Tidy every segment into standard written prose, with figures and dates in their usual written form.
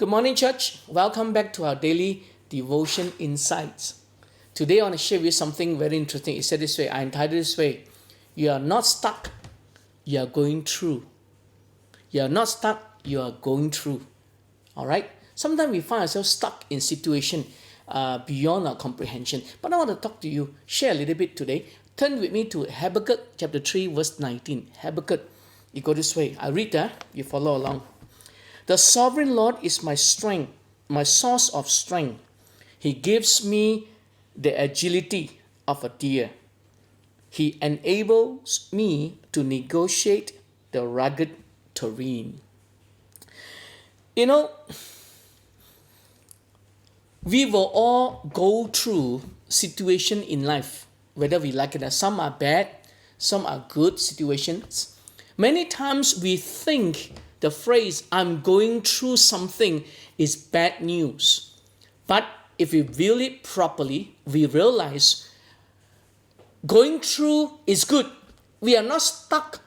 Good morning, church. Welcome back to our daily devotion insights. Today, I want to share with you something very interesting. It said this way, I entitled this way, you are not stuck, you are going through. You are not stuck, you are going through. All right? Sometimes we find ourselves stuck in situation beyond our comprehension. But I want to talk to you, share a little bit today. Turn with me to Habakkuk chapter 3, verse 19. Habakkuk, you go this way. I read that, you follow along. The sovereign Lord is my strength, my source of strength. He gives me the agility of a deer. He enables me to negotiate the rugged terrain. You know, we will all go through situations in life, whether we like it or some are bad, some are good situations. Many times we think the phrase, I'm going through something, is bad news. But if we view it properly, we realize going through is good. We are not stuck.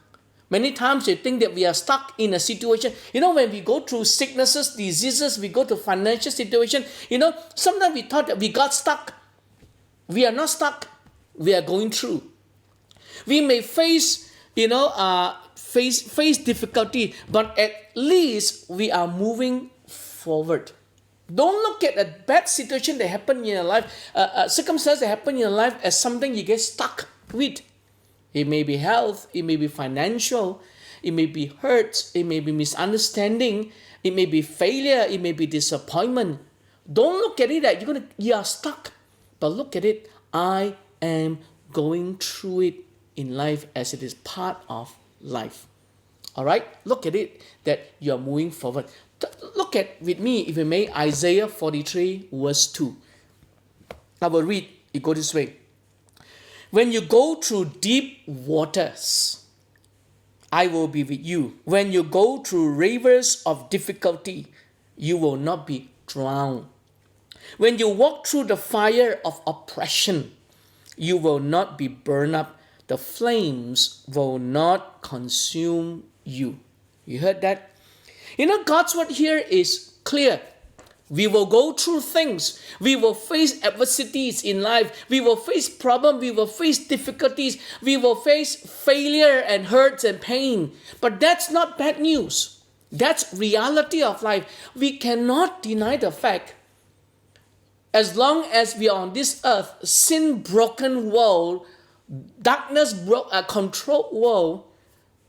Many times we think that we are stuck in a situation. You know, when we go through sicknesses, diseases, we go to financial situation, sometimes we thought that we got stuck. We are not stuck. We are going through. We may face, face difficulty, but at least we are moving forward. Don't look at a bad situation that happened in your life, circumstance that happened in your life as something you get stuck with. It may be health, it may be financial, it may be hurt, it may be misunderstanding, it may be failure, it may be disappointment. Don't look at it that you are stuck, but look at it, I am going through it in life as it is part of life. All right, look at it that you are moving forward. Look at with me, if you may, Isaiah 43 verse 2. I will read, it go this way. When you go through deep waters, I will be with you. When you go through rivers of difficulty, you will not be drowned. When you walk through the fire of oppression, you will not be burned up. The flames will not consume you. You heard that? God's word here is clear. We will go through things. We will face adversities in life. We will face problems. We will face difficulties. We will face failure and hurts and pain. But that's not bad news. That's reality of life. We cannot deny the fact. As long as we are on this earth, sin-broken world, controlled world,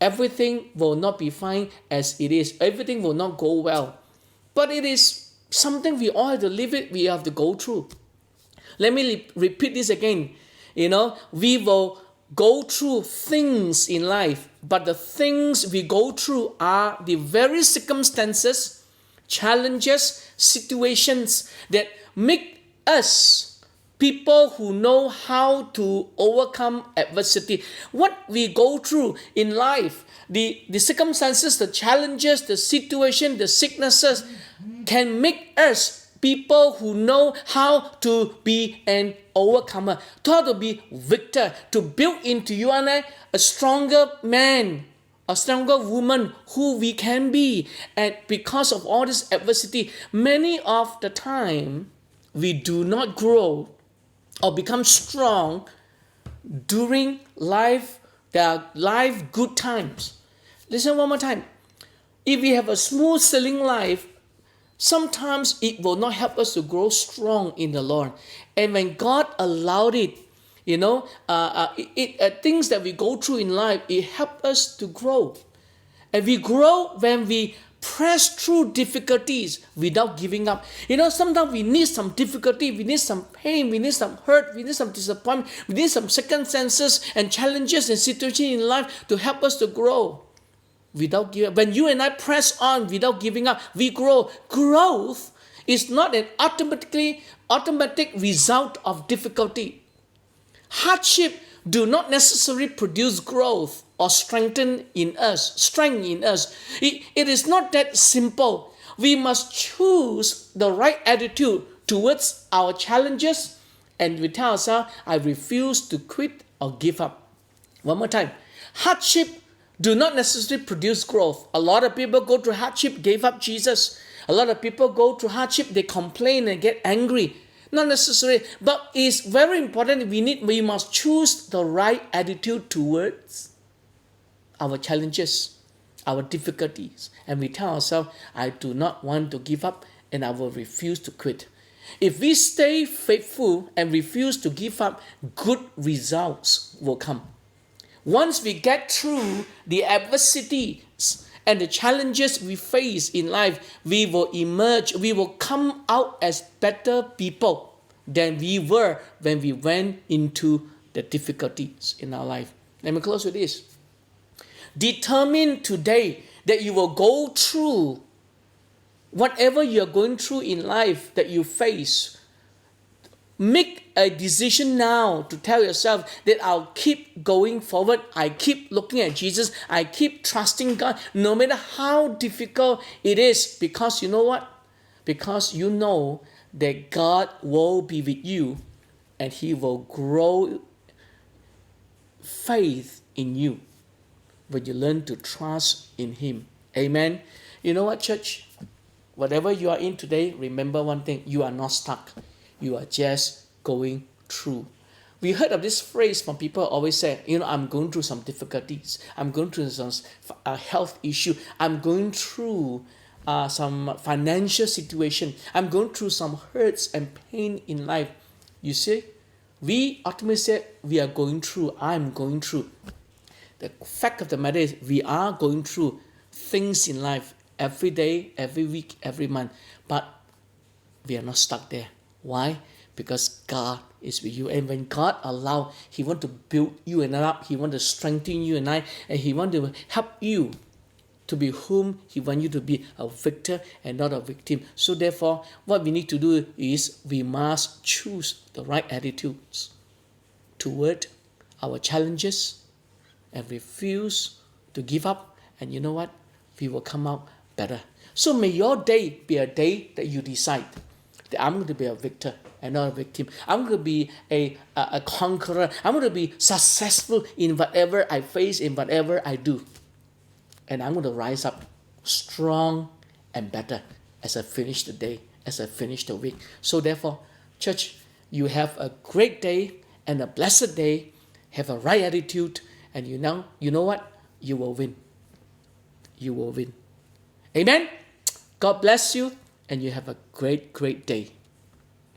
everything will not be fine as it is. Everything will not go well. But it is something we all have to live with, we have to go through. Let me repeat this again. We will go through things in life, but the things we go through are the very circumstances, challenges, situations that make us people who know how to overcome adversity. What we go through in life, the circumstances, the challenges, the situation, the sicknesses can make us people who know how to be an overcomer, how to be victor, to build into you and I a stronger man, a stronger woman who we can be. And because of all this adversity, many of the time we do not grow or become strong during life good times. Listen one more time. If we have a smooth sailing life, sometimes it will not help us to grow strong in the Lord. And when God allowed it, things that we go through in life, it helps us to grow. And we grow when we press through difficulties without giving up. Sometimes we need some difficulty, we need some pain, we need some hurt, we need some disappointment, we need some circumstances and challenges and situations in life to help us to grow without giving up. When you and I press on without giving up, we grow. Growth is not an automatic result of difficulty. Hardship do not necessarily produce growth or strength in us. It is not that simple. We must choose the right attitude towards our challenges, and we tell ourselves, I refuse to quit or give up. One more time. Hardship do not necessarily produce growth. A lot of people go through hardship, gave up Jesus. A lot of people go through hardship, they complain and get angry. Not necessary, but it's very important. We must choose the right attitude towards our challenges, our difficulties, and we tell ourselves, I do not want to give up and I will refuse to quit. If we stay faithful and refuse to give up, good results will come. Once we get through the adversities and the challenges we face in life, we will emerge, we will come out as better people than we were when we went into the difficulties in our life. Let me close with this. Determine today that you will go through whatever you're going through in life that you face. Make a decision now to tell yourself that I'll keep going forward. I keep looking at Jesus. I keep trusting God no matter how difficult it is. Because you know what? Because you know that God will be with you and He will grow faith in you when you learn to trust in Him. Amen. You know what, church? Whatever you are in today, remember one thing. You are not stuck. You are just going through. We heard of this phrase from people always say, I'm going through some difficulties. I'm going through some health issue. I'm going through some financial situation. I'm going through some hurts and pain in life. You see, we ultimately say we are going through. I'm going through. The fact of the matter is we are going through things in life every day, every week, every month. But we are not stuck there. Why? Because God is with you. And when God allows, He wants to build you and I up. He wants to strengthen you and I. And He wants to help you to be whom He wants you to be, a victor and not a victim. So therefore, what we need to do is we must choose the right attitudes toward our challenges and refuse to give up. And you know what? We will come out better. So may your day be a day that you decide that I'm going to be a victor and not a victim. I'm going to be a conqueror. I'm going to be successful in whatever I face, in whatever I do. And I'm going to rise up strong and better as I finish the day, as I finish the week. So therefore, church, you have a great day and a blessed day. Have a right attitude. And you know what? You will win. You will win. Amen. God bless you and you have a great, great day.